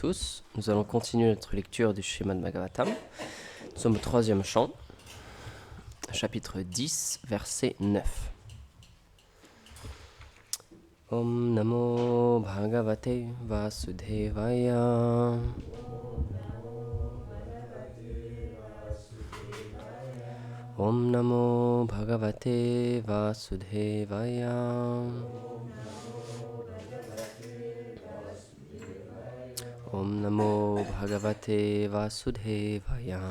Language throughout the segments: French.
tous. Nous allons continuer notre lecture du Srimad Bhagavatam. Nous sommes au 3e chant, chapitre 10, verset 9. Om Namo Bhagavate Vasudevaya. Om Namo Bhagavate Vasudevaya. Om Namo Bhagavate Vasudevaya.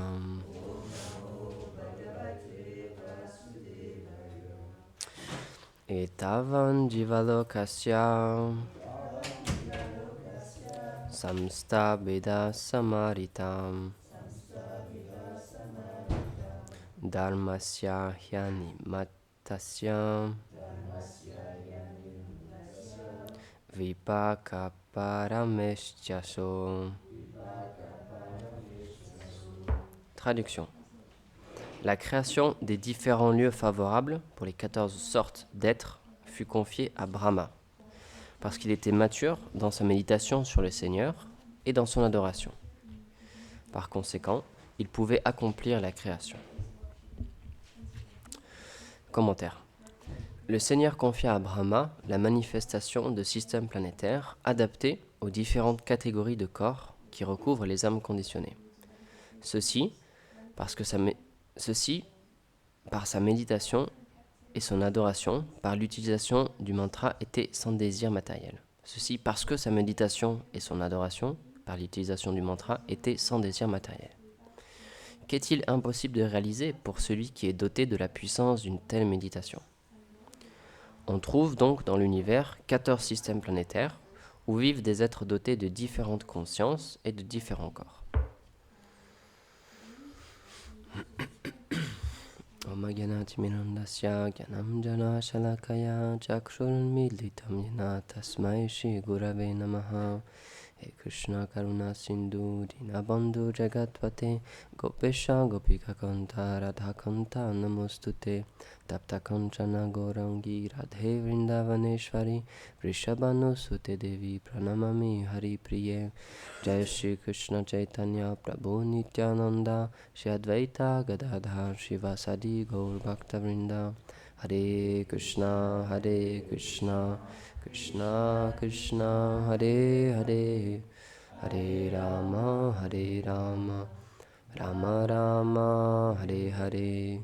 Etavan Jivalokasya Samsta Veda Samaritam Dharmasya Hyani Matasya Vipaka Parameshchaso. Traduction. La création des différents lieux favorables pour les 14 sortes d'êtres fut confiée à Brahma, parce qu'il était mature dans sa méditation sur le Seigneur et dans son adoration. Par conséquent, il pouvait accomplir la création. Commentaire. Le Seigneur confia à Brahma la manifestation de systèmes planétaires adaptés aux différentes catégories de corps qui recouvrent les âmes conditionnées. Ceci, par sa méditation et son adoration, par l'utilisation du mantra, était sans désir matériel. Ceci parce que sa méditation et son adoration, par l'utilisation du mantra, étaient sans désir matériel. Qu'est-il impossible de réaliser pour celui qui est doté de la puissance d'une telle méditation ? On trouve donc dans l'univers 14 systèmes planétaires où vivent des êtres dotés de différentes consciences et de différents corps. Om Gyanati Mirandasya Gyanam Jana Shalakaya Chakshurmilitam Yena Tasmai Shri Gurave Namaha. He Krishna Karuna Sindhu Dinabandhu Jagatpate Gopesha Gopika Kanta Radha Kanta Namostute Tapta Kanchana Gaurangi Radhe Vrindavaneshwari Vrishabhanu Sute Devi Pranamami Hari Priye. Jai Shri Krishna Chaitanya Prabhu Nityananda Shri Advaita Gadadhar Shivasadi Gaur Bhakta Vrinda. Hare Krishna Krishna Krishna Hare Hare Hare Rama Rama Rama Hare Hare.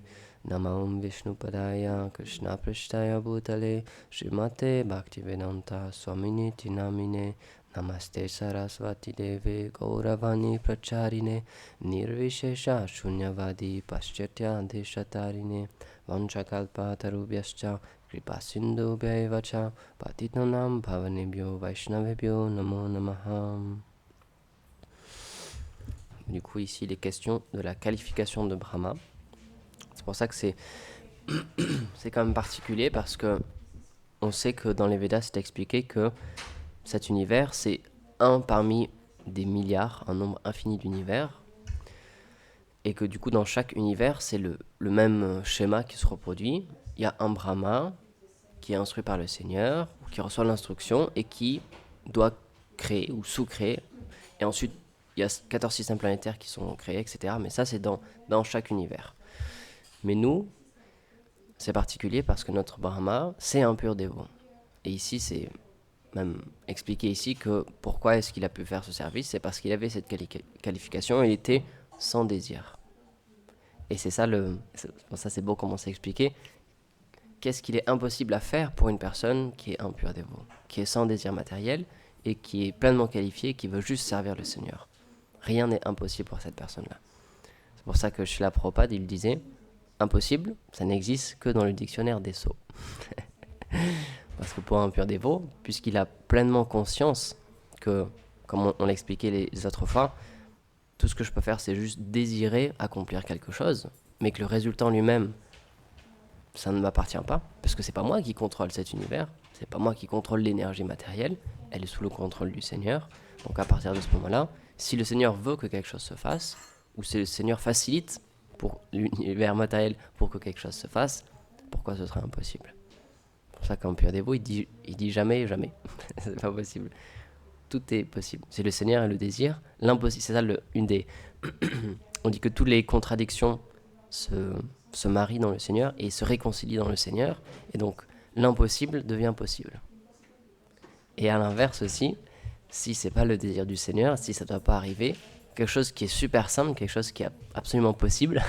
Namam Vishnupadaya Krishna Prishtaya Bhutale Srimate Bhaktivedanta Swaminiti Namine. Namaste Saraswati Deve Gauravani Pracharine Nirvishesha Shunyavadi Paschatya Deshatarine Vanchakalpa Tarubhyascha Kripa Sindhubhya Vacha Patitanam Bhavanebhyo Vaishnavebhyo Namo Namaha. Du coup, ici, il est question de la qualification de Brahma. C'est pour ça que c'est quand même particulier, parce que on sait que dans les Védas, c'est expliqué que cet univers, c'est un parmi des milliards, un nombre infini d'univers, et que du coup, dans chaque univers, c'est le même schéma qui se reproduit. Il y a un Brahma qui est instruit par le Seigneur, qui reçoit l'instruction et qui doit créer ou sous-créer. Et ensuite, il y a 14 systèmes planétaires qui sont créés, etc. Mais ça, c'est dans chaque univers. Mais nous, c'est particulier parce que notre Brahma, c'est un pur dévot. Et ici, c'est même expliqué ici que pourquoi est-ce qu'il a pu faire ce service, c'est parce qu'il avait cette qualification, il était sans désir. Et c'est ça, ça c'est beau comment c'est expliqué. Qu'est-ce qu'il est impossible à faire pour une personne qui est un pur dévot, qui est sans désir matériel et qui est pleinement qualifié, qui veut juste servir le Seigneur. Rien n'est impossible pour cette personne-là. C'est pour ça que Srila Prabhupada, il disait, impossible, ça n'existe que dans le dictionnaire des sots. Parce que pour un pur dévot, puisqu'il a pleinement conscience que, comme on l'expliquait les autres fois, tout ce que je peux faire, c'est juste désirer accomplir quelque chose, mais que le résultat en lui-même, ça ne m'appartient pas, parce que c'est pas moi qui contrôle cet univers, c'est pas moi qui contrôle l'énergie matérielle, elle est sous le contrôle du Seigneur. Donc à partir de ce moment-là, si le Seigneur veut que quelque chose se fasse, ou si le Seigneur facilite pour l'univers matériel pour que quelque chose se fasse, pourquoi ce serait impossible ? C'est pour ça qu'un pur dévot, il dit jamais, jamais. C'est pas possible. tout est possible. C'est le Seigneur et le désir. L'impossible, c'est ça une des... On dit que toutes les contradictions se marient dans le Seigneur et se réconcilient dans le Seigneur. Et donc, l'impossible devient possible. Et à l'inverse aussi, si c'est pas le désir du Seigneur, si ça doit pas arriver, quelque chose qui est super simple, quelque chose qui est absolument possible,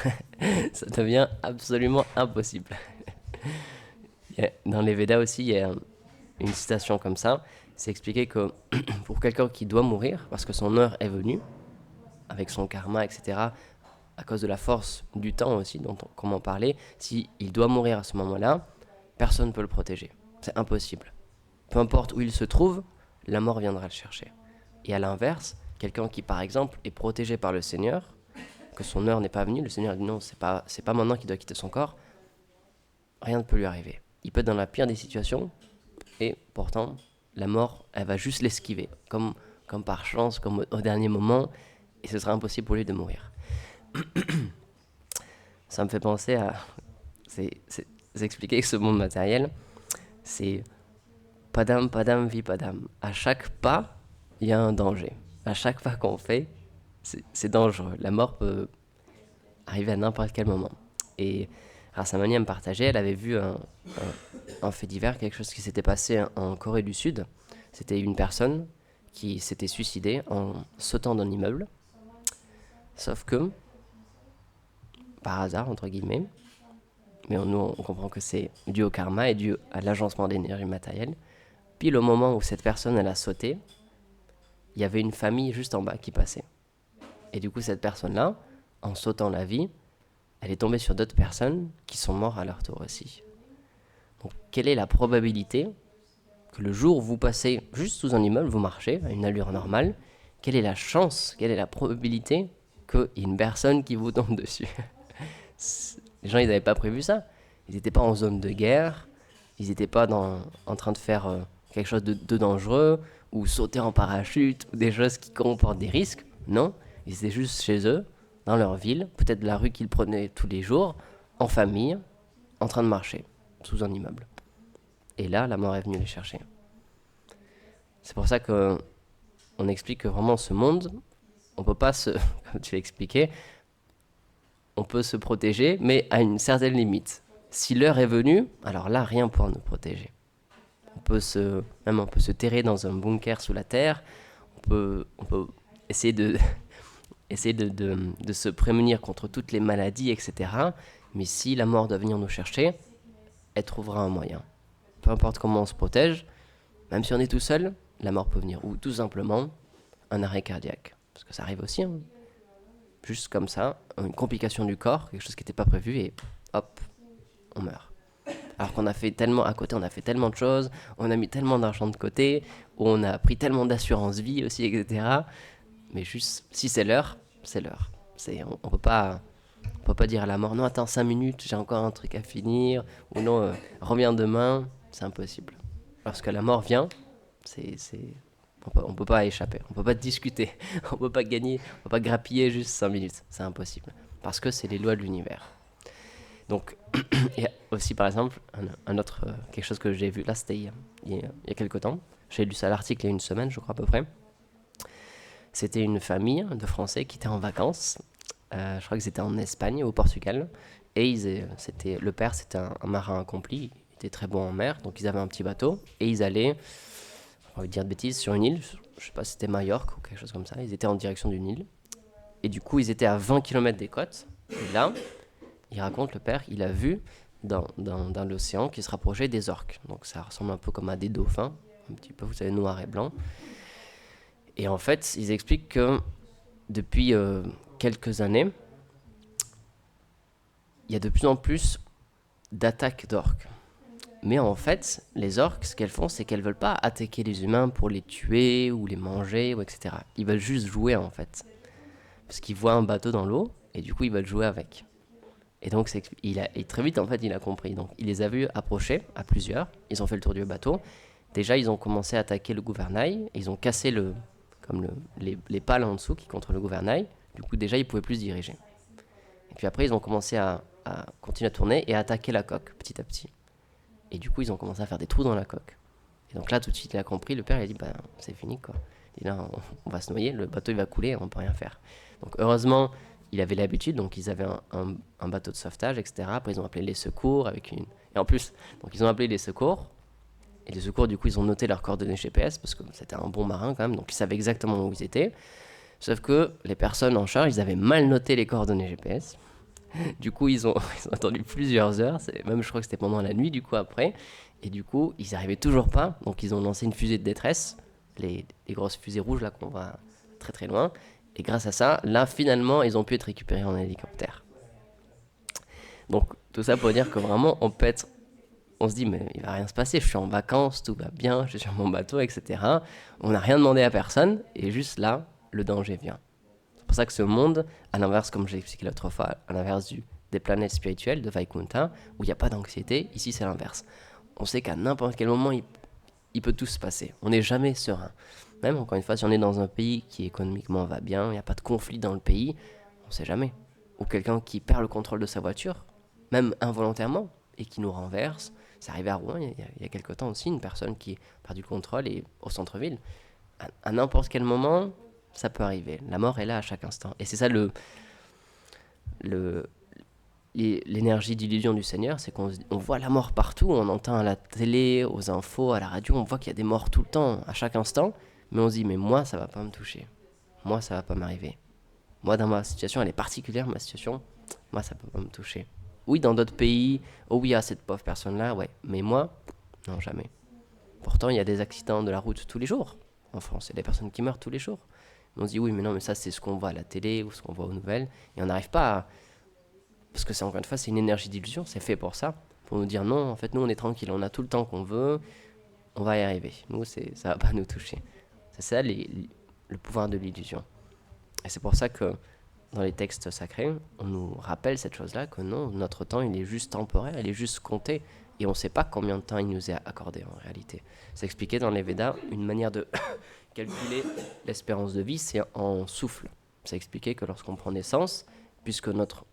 ça devient absolument impossible. Dans les Védas aussi, il y a une citation comme ça. C'est expliqué que pour quelqu'un qui doit mourir, parce que son heure est venue, avec son karma, etc., à cause de la force du temps aussi, comme on parlait, s'il doit mourir à ce moment-là, personne ne peut le protéger. C'est impossible. Peu importe où il se trouve, la mort viendra le chercher. Et à l'inverse, quelqu'un qui, par exemple, est protégé par le Seigneur, que son heure n'est pas venue, le Seigneur dit non, c'est pas maintenant qu'il doit quitter son corps, rien ne peut lui arriver. Il peut être dans la pire des situations, et pourtant, la mort, elle va juste l'esquiver, comme par chance, comme au dernier moment, et ce sera impossible pour lui de mourir. Ça me fait penser à... C'est expliquer que ce monde matériel, c'est padam, padam, vi padam. À chaque pas, il y a un danger. À chaque pas qu'on fait, c'est dangereux. La mort peut arriver à n'importe quel moment. Et Rassamani me partageait, elle avait vu un fait divers, quelque chose qui s'était passé en Corée du Sud. C'était une personne qui s'était suicidée en sautant d'un immeuble. Sauf que, par hasard, entre guillemets, mais nous on comprend que c'est dû au karma et dû à l'agencement d'énergie matérielle, pile au moment où cette personne elle a sauté, il y avait une famille juste en bas qui passait. Et du coup, cette personne-là, en sautant la vie, elle est tombée sur d'autres personnes qui sont mortes à leur tour aussi. Donc, quelle est la probabilité que le jour où vous passez juste sous un immeuble, vous marchez à une allure normale, quelle est la chance, quelle est la probabilité qu'il y ait une personne qui vous tombe dessus? Les gens, ils n'avaient pas prévu ça. Ils n'étaient pas en zone de guerre, ils n'étaient pas en train de faire quelque chose de dangereux, ou sauter en parachute, ou des choses qui comportent des risques. Non, ils étaient juste chez eux, dans leur ville, peut-être la rue qu'ils prenaient tous les jours, en famille, en train de marcher, sous un immeuble. Et là, la mort est venue les chercher. C'est pour ça qu'on explique que vraiment ce monde, on peut pas se, comme tu l'as expliqué, on peut se protéger, mais à une certaine limite. Si l'heure est venue, alors là, rien pourra nous protéger. On peut se terrer dans un bunker sous la terre, on peut essayer de se prémunir contre toutes les maladies, etc. Mais si la mort doit venir nous chercher, elle trouvera un moyen. Peu importe comment on se protège, même si on est tout seul, la mort peut venir. Ou tout simplement, un arrêt cardiaque. Parce que ça arrive aussi, hein. Juste comme ça, une complication du corps, quelque chose qui n'était pas prévu, et hop, on meurt. Alors qu'on a fait tellement à côté, on a fait tellement de choses, on a mis tellement d'argent de côté, on a pris tellement d'assurance vie aussi, etc. Mais juste, si c'est l'heure, c'est l'heure. On peut pas dire à la mort, non, attends 5 minutes, j'ai encore un truc à finir, ou non, reviens demain, c'est impossible. Lorsque la mort vient, on peut pas échapper, on peut pas discuter, on peut pas gagner, on peut pas grappiller juste 5 minutes, c'est impossible. Parce que c'est les lois de l'univers. Donc, il y a aussi par exemple un autre, quelque chose que j'ai vu, là c'était il y a quelques temps, j'ai lu ça à l'article il y a une semaine, je crois à peu près. C'était une famille de Français qui étaient en vacances, je crois qu'ils étaient en Espagne, au Portugal, et le père c'était un marin accompli, il était très bon en mer, donc ils avaient un petit bateau, et ils allaient, on va dire de bêtises, sur une île, je sais pas si c'était Majorque ou quelque chose comme ça, ils étaient en direction d'une île, et du coup ils étaient à 20 km des côtes, et là, il raconte, le père, il a vu dans l'océan qui se rapprochait des orques, donc ça ressemble un peu comme à des dauphins, un petit peu, vous savez, noir et blanc, et en fait, ils expliquent que depuis quelques années, il y a de plus en plus d'attaques d'orques. Mais en fait, les orques, ce qu'elles font, c'est qu'elles veulent pas attaquer les humains pour les tuer ou les manger, ou etc. Ils veulent juste jouer, en fait. Parce qu'ils voient un bateau dans l'eau, et du coup, ils veulent jouer avec. Et donc, et très vite, en fait, il a compris. Donc, il les a vus approcher, à plusieurs. Ils ont fait le tour du bateau. Déjà, ils ont commencé à attaquer le gouvernail. Et ils ont cassé les pales en dessous qui contrôlent le gouvernail. Du coup, déjà, ils pouvaient plus se diriger. Et puis après, ils ont commencé à continuer à tourner et à attaquer la coque, petit à petit. Et du coup, ils ont commencé à faire des trous dans la coque. Et donc là, tout de suite, il a compris. Le père, il a dit, c'est fini, quoi. Et là, on va se noyer, le bateau il va couler, on peut rien faire. Donc heureusement, il avait l'habitude, donc ils avaient un bateau de sauvetage, etc. Après, ils ont appelé les secours avec une. Et en plus, donc ils ont appelé les secours. Et les secours, du coup, ils ont noté leurs coordonnées GPS parce que c'était un bon marin quand même, donc ils savaient exactement où ils étaient. Sauf que les personnes en charge, ils avaient mal noté les coordonnées GPS. Du coup, ils ont attendu plusieurs heures. Même, je crois que c'était pendant la nuit, du coup, après. Et du coup, ils n'arrivaient toujours pas. Donc, ils ont lancé une fusée de détresse. Les grosses fusées rouges, là, qu'on voit très très loin. Et grâce à ça, là, finalement, ils ont pu être récupérés en hélicoptère. Donc, tout ça pour dire que vraiment, on se dit, mais il va rien se passer. Je suis en vacances, tout va bien, je suis sur mon bateau, etc. On n'a rien demandé à personne. Et juste là, le danger vient. C'est pour ça que ce monde, à l'inverse, comme j'ai expliqué l'autre fois, à l'inverse des planètes spirituelles de Vaikunta, où il n'y a pas d'anxiété, ici c'est l'inverse. On sait qu'à n'importe quel moment, il peut tout se passer. On n'est jamais serein. Même, encore une fois, si on est dans un pays qui économiquement va bien, il n'y a pas de conflit dans le pays, on ne sait jamais. Ou quelqu'un qui perd le contrôle de sa voiture, même involontairement, et qui nous renverse. C'est arrivé à Rouen il y a quelques temps aussi, une personne qui a perdu le contrôle et au centre-ville. À n'importe quel moment, ça peut arriver. La mort est là à chaque instant. Et c'est ça le, l'énergie d'illusion du Seigneur, c'est qu'on voit la mort partout, on entend à la télé, aux infos, à la radio, on voit qu'il y a des morts tout le temps, à chaque instant, mais on se dit, mais moi, ça va pas me toucher. Moi, ça va pas m'arriver. Moi, dans ma situation, elle est particulière, ma situation, moi, ça peut pas me toucher. Oui, dans d'autres pays, oh oui, il y a cette pauvre personne-là, ouais, mais moi, non, jamais. Pourtant, il y a des accidents de la route tous les jours en France, il y a des personnes qui meurent tous les jours. On se dit, oui, mais non, mais ça, c'est ce qu'on voit à la télé ou ce qu'on voit aux nouvelles, et on n'arrive pas à. Parce que c'est encore une fois, c'est une énergie d'illusion, c'est fait pour ça, pour nous dire non, en fait, nous, on est tranquille, on a tout le temps qu'on veut, on va y arriver. Nous, ça va pas nous toucher. C'est ça le pouvoir de l'illusion. Et c'est pour ça que dans les textes sacrés, on nous rappelle cette chose-là, que non, notre temps, il est juste temporaire, il est juste compté, et on ne sait pas combien de temps il nous est accordé en réalité. C'est expliqué dans les Védas, une manière de calculer l'espérance de vie, c'est en souffle. C'est expliqué que lorsqu'on prend naissance, puisque notre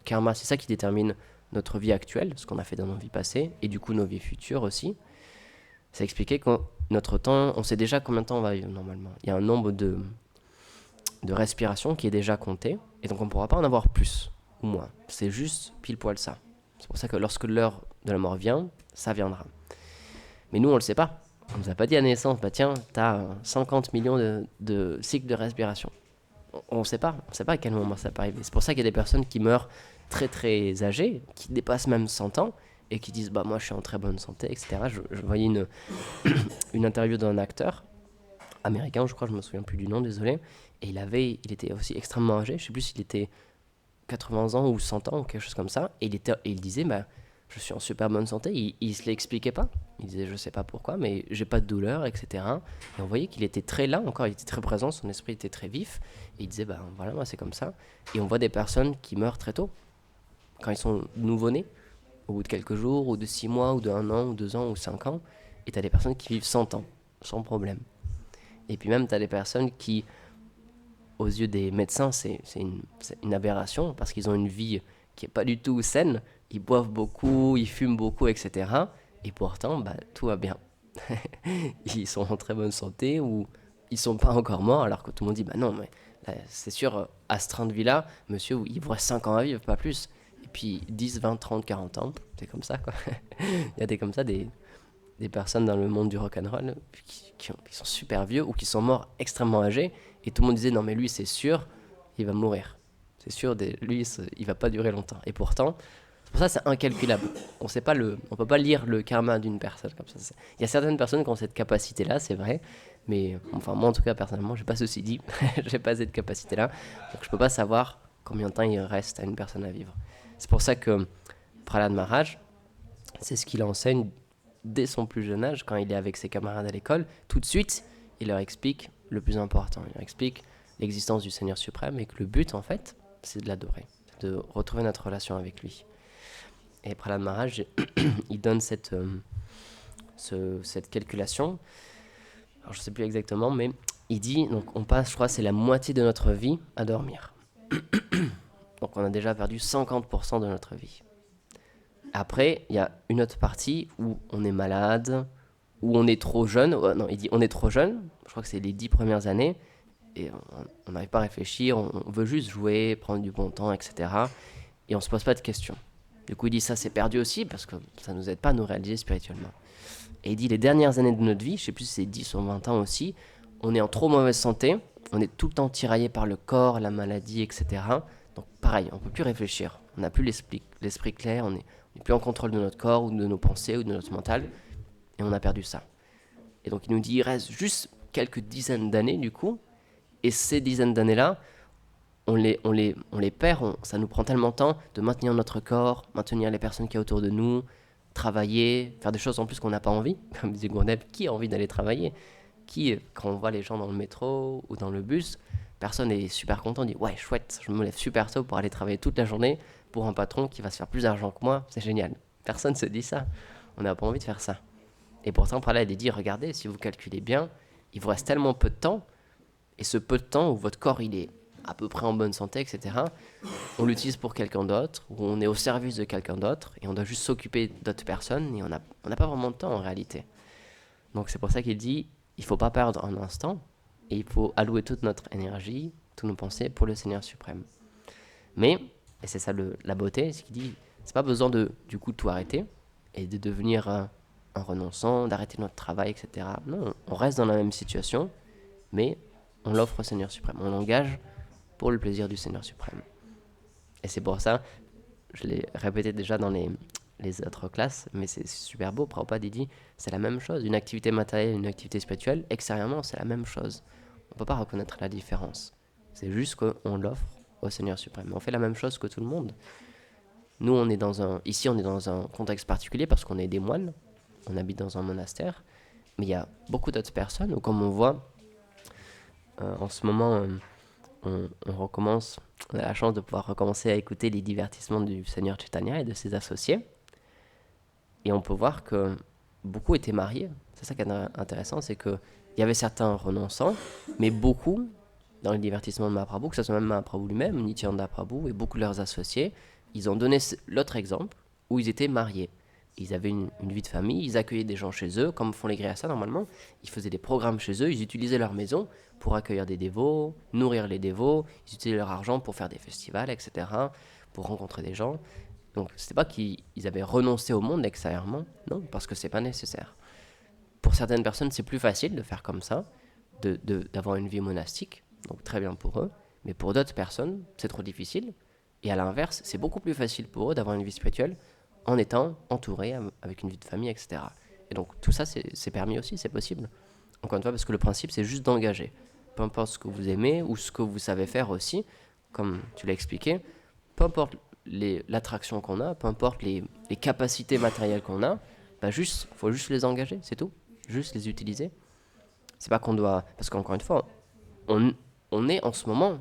karma, c'est ça qui détermine notre vie actuelle, ce qu'on a fait dans nos vies passées, et du coup nos vies futures aussi, c'est expliqué que notre temps, on sait déjà combien de temps on va vivre normalement. Il y a un nombre de respiration qui est déjà compté, et donc on ne pourra pas en avoir plus ou moins. C'est juste pile poil ça. C'est pour ça que lorsque l'heure de la mort vient, ça viendra. Mais nous, on ne le sait pas. On ne nous a pas dit à la naissance, bah tiens, tu as 50 millions de cycles de respiration. On ne sait pas. On ne sait pas à quel moment ça peut arriver. C'est pour ça qu'il y a des personnes qui meurent très très âgées, qui dépassent même 100 ans, et qui disent, bah moi je suis en très bonne santé, etc. Je voyais une interview d'un acteur américain, je crois, je me souviens plus du nom, désolé, et il était aussi extrêmement âgé, je sais plus s'il était 80 ans ou 100 ans ou quelque chose comme ça, et il disait, bah, je suis en super bonne santé, il se l'expliquait pas, il disait, je sais pas pourquoi, mais j'ai pas de douleur, etc. Et on voyait qu'il était très là encore, il était très présent, son esprit était très vif, et il disait, bah voilà, moi c'est comme ça, et on voit des personnes qui meurent très tôt, quand ils sont nouveau-nés, au bout de quelques jours, ou de 6 mois, ou de 1 an, ou 2 ans, ou 5 ans, et t'as des personnes qui vivent 100 ans, sans problème. Et puis même, tu as des personnes qui, aux yeux des médecins, c'est une aberration parce qu'ils ont une vie qui n'est pas du tout saine. Ils boivent beaucoup, ils fument beaucoup, etc. Et pourtant, bah, tout va bien. Ils sont en très bonne santé ou ils sont pas encore morts alors que tout le monde dit, bah non, mais là, c'est sûr, à ce train de vie-là, monsieur, il vous reste 5 ans à vivre, pas plus. Et puis 10, 20, 30, 40 ans, c'est comme ça, quoi. Il y a comme ça des personnes dans le monde du rock'n'roll qui sont super vieux ou qui sont morts extrêmement âgés et tout le monde disait non mais lui c'est sûr il va mourir, c'est sûr lui il va pas durer longtemps, et pourtant c'est pour ça que c'est incalculable. On peut pas lire le karma d'une personne comme ça. Il y a certaines personnes qui ont cette capacité là, c'est vrai, mais enfin moi en tout cas personnellement j'ai pas ceci dit. J'ai pas cette capacité là, donc je peux pas savoir combien de temps il reste à une personne à vivre. C'est pour ça que Prahlad Maharaj, c'est ce qu'il enseigne dès son plus jeune âge, quand il est avec ses camarades à l'école. Tout de suite, il leur explique le plus important. Il leur explique l'existence du Seigneur suprême et que le but, en fait, c'est de l'adorer, de retrouver notre relation avec lui. Et Prahlad Maharaj, il donne cette calculation. Alors, je ne sais plus exactement, mais il dit, donc on passe, je crois, c'est la moitié de notre vie à dormir. Donc on a déjà perdu 50% de notre vie. Après, il y a une autre partie où on est malade, où on est trop jeune. Non, il dit on est trop jeune. Je crois que c'est les 10 premières années. Et on n'arrive pas à réfléchir. On veut juste jouer, prendre du bon temps, etc. Et on se pose pas de questions. Du coup, il dit ça, c'est perdu aussi parce que ça nous aide pas à nous réaliser spirituellement. Et il dit les dernières années de notre vie, je sais plus si c'est 10 ou 20 ans aussi, on est en trop mauvaise santé. On est tout le temps tiraillé par le corps, la maladie, etc. Donc pareil, on peut plus réfléchir. On n'a plus l'esprit clair. On n'est plus en contrôle de notre corps ou de nos pensées ou de notre mental. Et on a perdu ça. Et donc il nous dit il reste juste quelques dizaines d'années du coup. Et ces dizaines d'années-là, on les perd. Ça nous prend tellement de temps de maintenir notre corps, maintenir les personnes qui sont autour de nous, travailler, faire des choses en plus qu'on n'a pas envie. Comme disait Gournel, qui a envie d'aller travailler? Qui, quand on voit les gens dans le métro ou dans le bus, personne n'est super content, dit ouais, chouette, je me lève super tôt pour aller travailler toute la journée pour un patron qui va se faire plus d'argent que moi, c'est génial. Personne ne se dit ça. On n'a pas envie de faire ça. Et pourtant, par là, il est dit regardez, si vous calculez bien, il vous reste tellement peu de temps, et ce peu de temps où votre corps il est à peu près en bonne santé, etc., on l'utilise pour quelqu'un d'autre, ou on est au service de quelqu'un d'autre, et on doit juste s'occuper d'autres personnes, et on n'a pas vraiment de temps en réalité. Donc c'est pour ça qu'il dit il ne faut pas perdre un instant, et il faut allouer toute notre énergie, toutes nos pensées pour le Seigneur suprême. Mais, et c'est ça la beauté, c'est qu'il dit c'est pas besoin de du coup tout arrêter, et de devenir un renonçant, d'arrêter notre travail, etc. Non, on reste dans la même situation, mais on l'offre au Seigneur suprême, on l'engage pour le plaisir du Seigneur suprême. Et c'est pour ça, je l'ai répété déjà dans les autres classes, mais c'est super beau. Prabhupada dit c'est la même chose. Une activité matérielle, une activité spirituelle, extérieurement, c'est la même chose. On ne peut pas reconnaître la différence. C'est juste qu'on l'offre au Seigneur suprême. On fait la même chose que tout le monde. Nous, ici, on est dans un contexte particulier parce qu'on est des moines. On habite dans un monastère. Mais il y a beaucoup d'autres personnes où, comme on voit, en ce moment, on recommence. On a la chance de pouvoir recommencer à écouter les divertissements du Seigneur Chaitanya et de ses associés. Et on peut voir que beaucoup étaient mariés. C'est ça qui est intéressant, c'est qu'il y avait certains renonçants, mais beaucoup, dans les divertissements de Mahaprabhu, que ce soit même Mahaprabhu lui-même, Nityananda Prabhu et beaucoup de leurs associés, ils ont donné l'autre exemple où ils étaient mariés. Ils avaient une vie de famille, ils accueillaient des gens chez eux, comme font les Grihasta normalement. Ils faisaient des programmes chez eux, ils utilisaient leur maison pour accueillir des dévots, nourrir les dévots, ils utilisaient leur argent pour faire des festivals, etc., pour rencontrer des gens. Donc, c'était pas qu'ils avaient renoncé au monde extérieurement, non, parce que c'est pas nécessaire. Pour certaines personnes, c'est plus facile de faire comme ça, d'avoir une vie monastique, donc très bien pour eux, mais pour d'autres personnes, c'est trop difficile. Et à l'inverse, c'est beaucoup plus facile pour eux d'avoir une vie spirituelle en étant entourés avec une vie de famille, etc. Et donc, tout ça, c'est permis aussi, c'est possible. Encore une fois, parce que le principe, c'est juste d'engager. Peu importe ce que vous aimez ou ce que vous savez faire aussi, comme tu l'as expliqué, peu importe l'attraction qu'on a, peu importe les capacités matérielles qu'on a, bah faut juste les engager, c'est tout. Juste les utiliser. C'est pas qu'on doit... Parce qu'encore une fois, on est en ce moment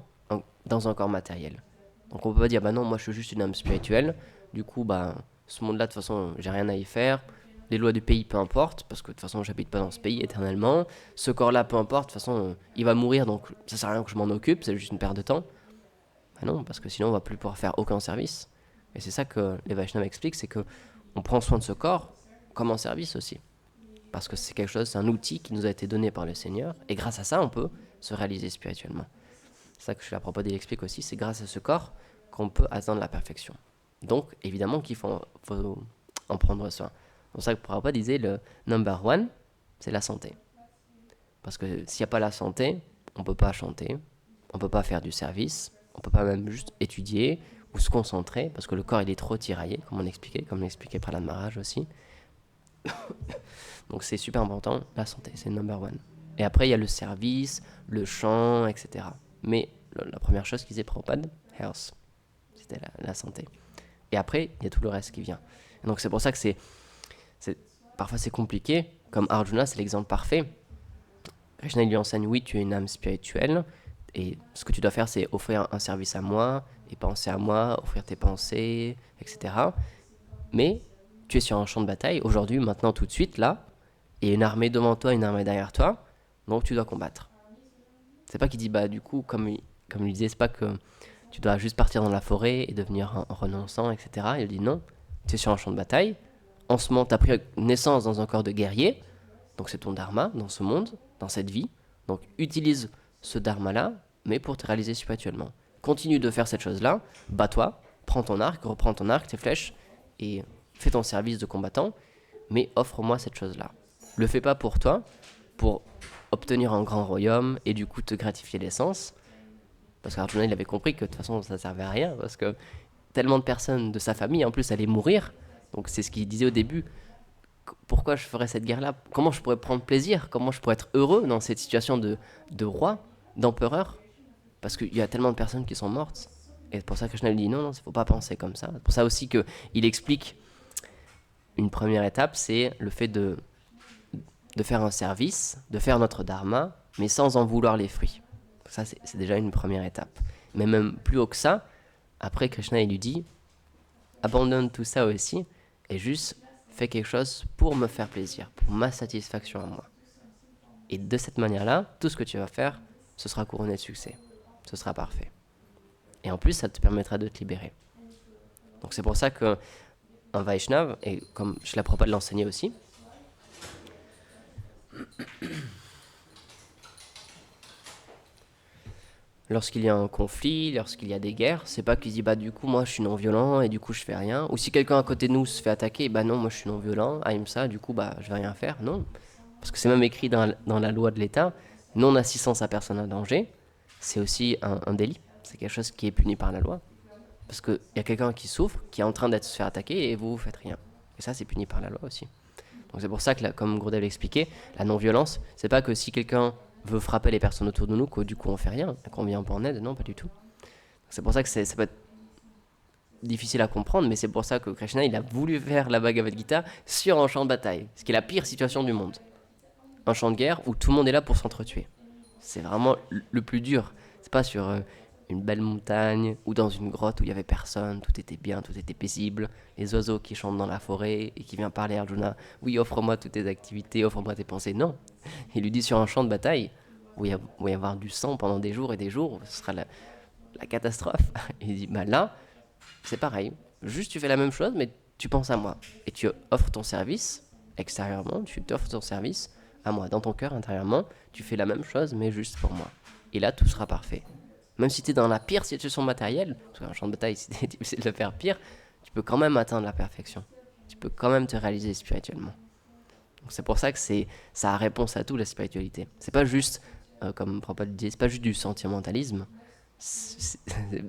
dans un corps matériel. Donc on peut pas dire, bah non, moi je suis juste une âme spirituelle, du coup, bah, ce monde-là, de toute façon, j'ai rien à y faire. Les lois du pays, peu importe, parce que de toute façon, j'habite pas dans ce pays éternellement. Ce corps-là, peu importe, de toute façon, il va mourir, donc ça sert à rien que je m'en occupe, c'est juste une perte de temps. Bah non, parce que sinon on va plus pouvoir faire aucun service. Et c'est ça que les Vaishnavas expliquent, c'est que on prend soin de ce corps comme un service aussi. Parce que c'est quelque chose, c'est un outil qui nous a été donné par le Seigneur, et grâce à ça, on peut se réaliser spirituellement. C'est ça que Srila Prabhupada explique aussi, c'est grâce à ce corps qu'on peut atteindre la perfection. Donc, évidemment qu'il faut en prendre soin. C'est pour ça que Prabhupada disait, le number one, c'est la santé. Parce que s'il n'y a pas la santé, on ne peut pas chanter, on ne peut pas faire du service, on ne peut pas même juste étudier ou se concentrer, parce que le corps il est trop tiraillé, comme l'expliquait Prahlad Maharaj aussi. Donc c'est super important, la santé, c'est le number one. Et après il y a le service, le chant, etc. Mais la première chose qu'ils disait Prabhupada, health, c'était la santé. Et après, il y a tout le reste qui vient. Et donc c'est pour ça que parfois c'est compliqué, comme Arjuna, c'est l'exemple parfait. Krishna il lui enseigne, oui, tu es une âme spirituelle, et ce que tu dois faire, c'est offrir un service à moi, et penser à moi, offrir tes pensées, etc. Mais tu es sur un champ de bataille, aujourd'hui, maintenant, tout de suite, là, et une armée devant toi, une armée derrière toi, donc tu dois combattre. C'est pas qu'il dit, bah du coup, comme il disait, c'est pas que tu dois juste partir dans la forêt et devenir un renonçant, etc. Il dit non, tu es sur un champ de bataille, en ce moment, tu as pris naissance dans un corps de guerrier, Donc c'est ton dharma dans ce monde, dans cette vie. Donc utilise ce dharma-là, mais pour te réaliser spirituellement. Continue de faire cette chose-là, bats-toi, prends ton arc, reprends ton arc, tes flèches, et fais ton service de combattant, mais offre-moi cette chose-là. Le fais pas pour toi, pour obtenir un grand royaume et du coup te gratifier l'essence. Parce qu'Arjuna, il avait compris que de toute façon ça servait à rien, parce que tellement de personnes de sa famille en plus allaient mourir. Donc c'est ce qu'il disait au début. Pourquoi je ferais cette guerre-là? Comment je pourrais prendre plaisir? Comment je pourrais être heureux dans cette situation de roi, d'empereur? Parce qu'il y a tellement de personnes qui sont mortes. Et c'est pour ça que Krishna lui dit non, non, il ne faut pas penser comme ça. C'est pour ça aussi qu'il explique une première étape, c'est le fait de faire un service, de faire notre dharma, mais sans en vouloir les fruits. Ça, c'est déjà une première étape. Mais même plus haut que ça, après Krishna, il lui dit, abandonne tout ça aussi, et juste fais quelque chose pour me faire plaisir, pour ma satisfaction à moi. Et de cette manière-là, tout ce que tu vas faire, ce sera couronné de succès. Ce sera parfait. Et en plus, ça te permettra de te libérer. Donc c'est pour ça qu'un Vaishnav, et comme Srila Prabhupada l'enseignait aussi, lorsqu'il y a un conflit, lorsqu'il y a des guerres, c'est pas qu'il dit bah du coup moi je suis non violent et du coup je fais rien. Ou si quelqu'un à côté de nous se fait attaquer, bah non moi je suis non violent, ahimsa, du coup bah je vais rien faire. Non, parce que c'est même écrit dans la loi de l'État, non assistance à personne en danger, c'est aussi un délit. C'est quelque chose qui est puni par la loi. Parce qu'il y a quelqu'un qui souffre, qui est en train d'être se faire attaquer et vous faites rien. Et ça c'est puni par la loi aussi. Donc c'est pour ça que, là, comme Gurudev l'expliquait, la non-violence, c'est pas que si quelqu'un veut frapper les personnes autour de nous, que du coup on fait rien, qu'on vient pas en aide, non, pas du tout. C'est pour ça que ça peut être difficile à comprendre, mais c'est pour ça que Krishna, il a voulu faire la Bhagavad Gita sur un champ de bataille, ce qui est la pire situation du monde. Un champ de guerre où tout le monde est là pour s'entretuer. C'est vraiment le plus dur. C'est pas sur une belle montagne ou dans une grotte où il y avait personne, tout était bien, tout était paisible, les oiseaux qui chantent dans la forêt et qui vient parler à Arjuna, oui, offre-moi toutes tes activités, offre-moi tes pensées. Non, il lui dit sur un champ de bataille où il va y avoir du sang pendant des jours et des jours, ce sera la catastrophe. Il dit, bah là, c'est pareil, juste tu fais la même chose, mais tu penses à moi et tu offres ton service extérieurement, tu t'offres ton service à moi, dans ton cœur intérieurement, tu fais la même chose, mais juste pour moi. Et là, tout sera parfait. Même si tu es dans la pire situation matérielle, parce qu'un champ de bataille, c'est difficile de le faire pire, tu peux quand même atteindre la perfection. Tu peux quand même te réaliser spirituellement. Donc c'est pour ça que ça a réponse à tout, la spiritualité. C'est pas juste, comme Prabhupada le disait, c'est pas juste du sentimentalisme. C'est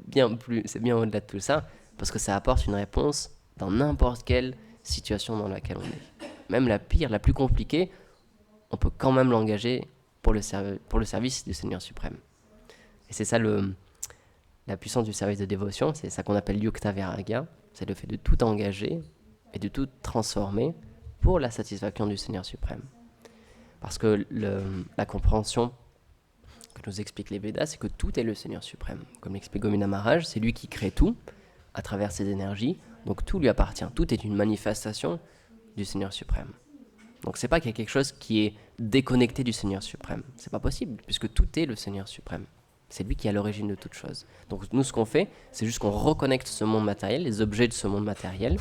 bien au-delà de tout ça, parce que ça apporte une réponse dans n'importe quelle situation dans laquelle on est. Même la pire, la plus compliquée, on peut quand même l'engager pour le service du Seigneur suprême. Et c'est ça la puissance du service de dévotion, c'est ça qu'on appelle Yukta Vairagya, c'est le fait de tout engager et de tout transformer pour la satisfaction du Seigneur suprême. Parce que la compréhension que nous expliquent les Védas, c'est que tout est le Seigneur suprême. Comme l'explique Gomina Maharaj, c'est lui qui crée tout à travers ses énergies, donc tout lui appartient. Tout est une manifestation du Seigneur suprême. Donc c'est pas qu'il y a quelque chose qui est déconnecté du Seigneur suprême. C'est pas possible, puisque tout est le Seigneur suprême. C'est lui qui est à l'origine de toute chose. Donc nous, ce qu'on fait, c'est juste qu'on reconnecte ce monde matériel, les objets de ce monde matériel.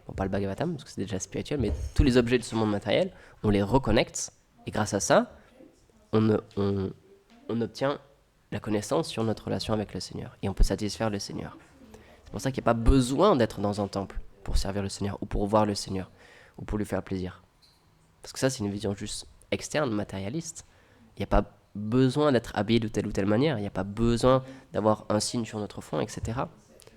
On parle Bhagavatam, parce que c'est déjà spirituel, mais tous les objets de ce monde matériel, on les reconnecte, et grâce à ça, on obtient la connaissance sur notre relation avec le Seigneur. Et on peut satisfaire le Seigneur. C'est pour ça qu'il n'y a pas besoin d'être dans un temple pour servir le Seigneur, ou pour voir le Seigneur, ou pour lui faire plaisir. Parce que ça, c'est une vision juste externe, matérialiste. Il n'y a pas besoin d'être habillé de telle ou telle manière. Il n'y a pas besoin d'avoir un signe sur notre front, etc.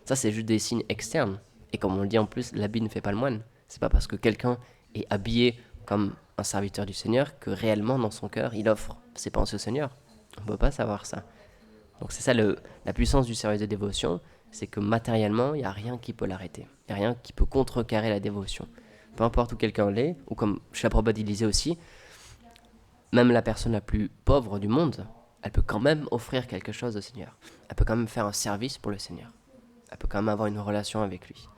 Ça, c'est juste des signes externes. Et comme on le dit en plus, l'habit ne fait pas le moine. C'est pas parce que quelqu'un est habillé comme un serviteur du Seigneur que réellement, dans son cœur, il offre ses pensées au Seigneur. On ne peut pas savoir ça. Donc c'est ça la puissance du service de dévotion, c'est que matériellement, il n'y a rien qui peut l'arrêter. Il n'y a rien qui peut contrecarrer la dévotion. Peu importe où quelqu'un l'est, ou comme Srila Prabhupada disait aussi, même la personne la plus pauvre du monde, elle peut quand même offrir quelque chose au Seigneur. Elle peut quand même faire un service pour le Seigneur. Elle peut quand même avoir une relation avec lui.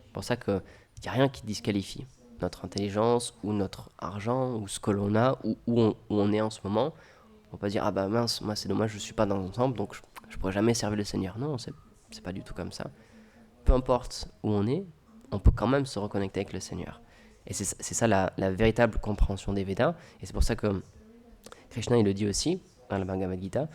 C'est pour ça qu'il n'y a rien qui disqualifie notre intelligence, ou notre argent, ou ce que l'on a, ou où on est en ce moment. On peut pas dire, ah bah mince, moi c'est dommage, je ne suis pas dans un temple, donc je ne pourrai jamais servir le Seigneur. Non, c'est pas du tout comme ça. Peu importe où on est, on peut quand même se reconnecter avec le Seigneur. Et c'est ça la véritable compréhension des Védas. Et c'est pour ça que Krishna, il le dit aussi dans la Bhagavad Gita,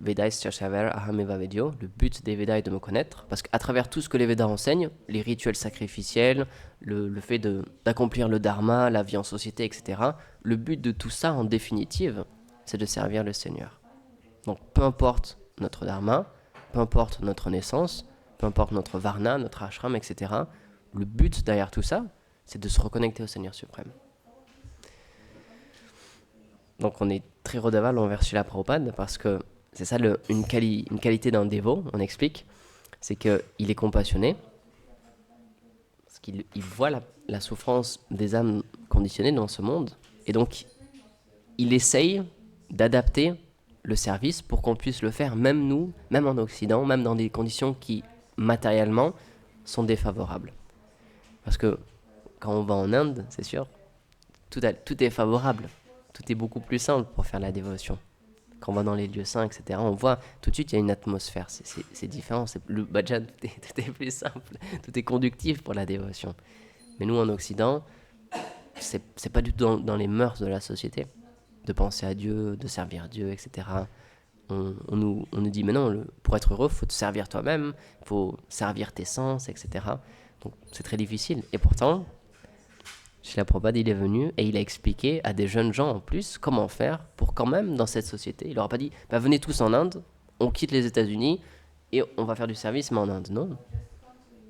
Vedais Chachaver Ahameva Vedyo, le but des Védas est de me connaître, parce qu'à travers tout ce que les Védas enseignent, les rituels sacrificiels, le fait d'accomplir le dharma, la vie en société, etc., le but de tout ça, en définitive, c'est de servir le Seigneur. Donc peu importe notre dharma, peu importe notre naissance, peu importe notre varna, notre ashram, etc., le but derrière tout ça, c'est de se reconnecter au Seigneur suprême. Donc on est très redevable envers Srila Prabhupada parce que c'est ça une qualité d'un dévot, on explique, c'est qu'il est compassionné, parce qu'il voit la souffrance des âmes conditionnées dans ce monde, et donc il essaye d'adapter le service pour qu'on puisse le faire, même nous, même en Occident, même dans des conditions qui, matériellement, sont défavorables. Parce que quand on va en Inde, c'est sûr, tout est favorable, tout est beaucoup plus simple pour faire la dévotion. Quand on va dans les lieux saints, etc., on voit tout de suite il y a une atmosphère, c'est différent, le bhajan, tout est plus simple, tout est conductif pour la dévotion. Mais nous en Occident, c'est pas du tout dans les mœurs de la société de penser à Dieu, de servir Dieu, etc. On nous dit mais non, pour être heureux, il faut te servir toi-même, il faut servir tes sens, etc. Donc c'est très difficile. Et pourtant, Srila Prabhupada, il est venu et il a expliqué à des jeunes gens en plus comment faire pour quand même dans cette société. Il leur a pas dit venez tous en Inde, on quitte les États-Unis et on va faire du service mais en Inde. Non.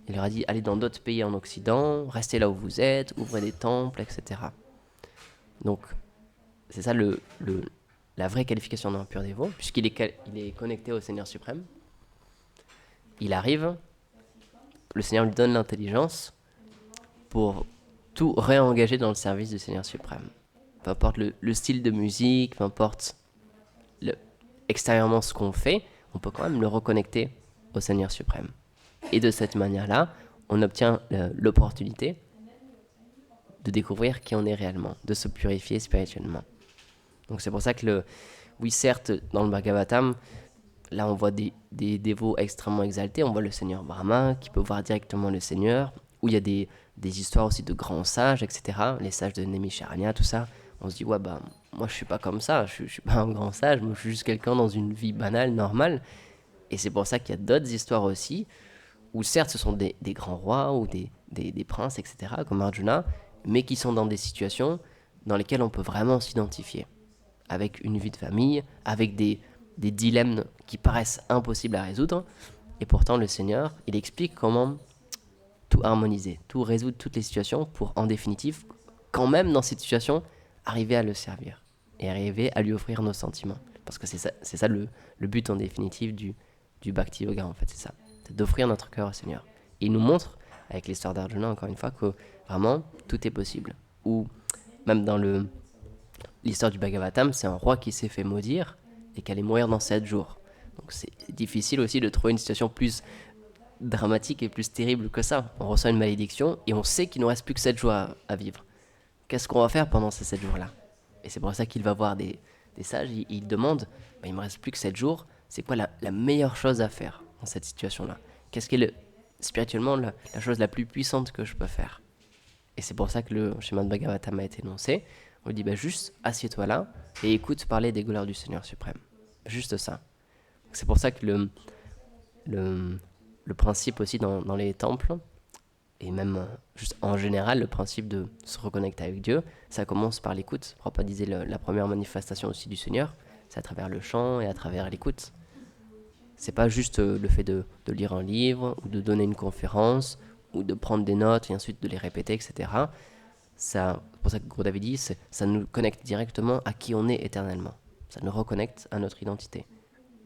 Il leur a dit allez dans d'autres pays en Occident, restez là où vous êtes, ouvrez des temples, etc. Donc c'est ça la vraie qualification d'un pur dévot, puisqu'il est connecté au Seigneur suprême. Il arrive, le Seigneur lui donne l'intelligence pour tout réengager dans le service du Seigneur suprême. Peu importe le style de musique, peu importe extérieurement ce qu'on fait, on peut quand même le reconnecter au Seigneur suprême. Et de cette manière-là, on obtient l'opportunité de découvrir qui on est réellement, de se purifier spirituellement. Donc c'est pour ça que oui certes dans le Bhagavatam, là on voit des dévots extrêmement exaltés, on voit le Seigneur Brahma qui peut voir directement le Seigneur, où il y a des histoires aussi de grands sages, etc. Les sages de Naimisharanya, tout ça. On se dit moi je suis pas comme ça, je suis pas un grand sage, moi je suis juste quelqu'un dans une vie banale, normale. Et c'est pour ça qu'il y a d'autres histoires aussi, où certes ce sont des grands rois ou des princes, etc., comme Arjuna, mais qui sont dans des situations dans lesquelles on peut vraiment s'identifier. Avec une vie de famille, avec des dilemmes qui paraissent impossibles à résoudre. Et pourtant, le Seigneur, il explique comment tout harmoniser, tout résoudre toutes les situations pour, en définitive, quand même dans cette situation, arriver à le servir et arriver à lui offrir nos sentiments. Parce que c'est ça le but, en définitive, du Bhakti Yoga, en fait, c'est ça. C'est d'offrir notre cœur au Seigneur. Et il nous montre, avec l'histoire d'Arjuna, encore une fois, que vraiment, tout est possible. Ou même dans l'histoire du Bhagavatam, c'est un roi qui s'est fait maudire et qui allait mourir dans 7 jours. Donc c'est difficile aussi de trouver une situation plus dramatique et plus terrible que ça. On reçoit une malédiction et on sait qu'il ne reste plus que 7 jours à vivre. Qu'est-ce qu'on va faire pendant ces 7 jours-là? Et c'est pour ça qu'il va voir des sages et il demande, il ne me reste plus que 7 jours, c'est quoi la meilleure chose à faire dans cette situation-là? Qu'est-ce qui est spirituellement la chose la plus puissante que je peux faire? Et c'est pour ça que le Srimad Bhagavatam a été énoncé. On lui dit juste assieds-toi là et écoute parler des gloires du Seigneur suprême. Juste ça. C'est pour ça que le principe aussi dans les temples, et même juste en général, le principe de se reconnecter avec Dieu, ça commence par l'écoute. Prabhupada disait la première manifestation aussi du Seigneur, c'est à travers le chant et à travers l'écoute. C'est pas juste le fait de lire un livre ou de donner une conférence ou de prendre des notes et ensuite de les répéter, etc. C'est pour ça que Guru avait dit, ça nous connecte directement à qui on est éternellement. Ça nous reconnecte à notre identité.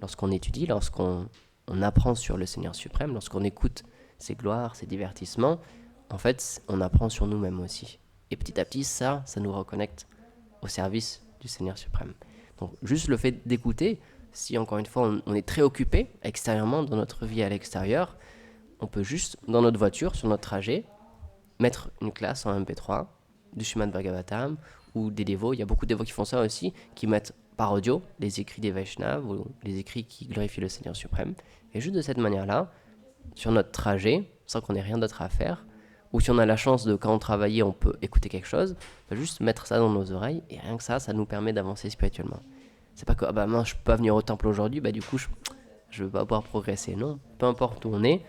Lorsqu'on étudie, lorsqu'on apprend sur le Seigneur suprême, lorsqu'on écoute ses gloires, ses divertissements, en fait, on apprend sur nous-mêmes aussi. Et petit à petit, ça nous reconnecte au service du Seigneur suprême. Donc, juste le fait d'écouter, si encore une fois, on est très occupé extérieurement dans notre vie à l'extérieur, on peut juste, dans notre voiture, sur notre trajet, mettre une classe en MP3 du Srimad Bhagavatam ou des dévots. Il y a beaucoup de dévots qui font ça aussi, qui mettent par audio les écrits des Vaishnavas ou les écrits qui glorifient le Seigneur suprême. Et juste de cette manière-là, sur notre trajet, sans qu'on ait rien d'autre à faire, Ou si on a la chance de, quand on travaille, on peut écouter quelque chose, bah, juste mettre ça dans nos oreilles, et rien que ça nous permet d'avancer spirituellement. C'est pas que, ah bah mince, je peux pas venir au temple aujourd'hui, bah du coup, je vais pas pouvoir progresser. Non, peu importe où on est,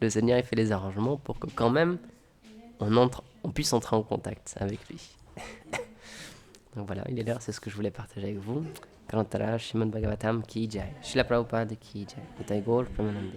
le Seigneur il fait les arrangements pour que quand même on puisse entrer en contact avec lui. Donc voilà, il est l'heure, c'est ce que je voulais partager avec vous. Kalantara Shrimad Bhagavatam ki jai. Srila Prabhupada ki jai. Nitai Gaur Premanande.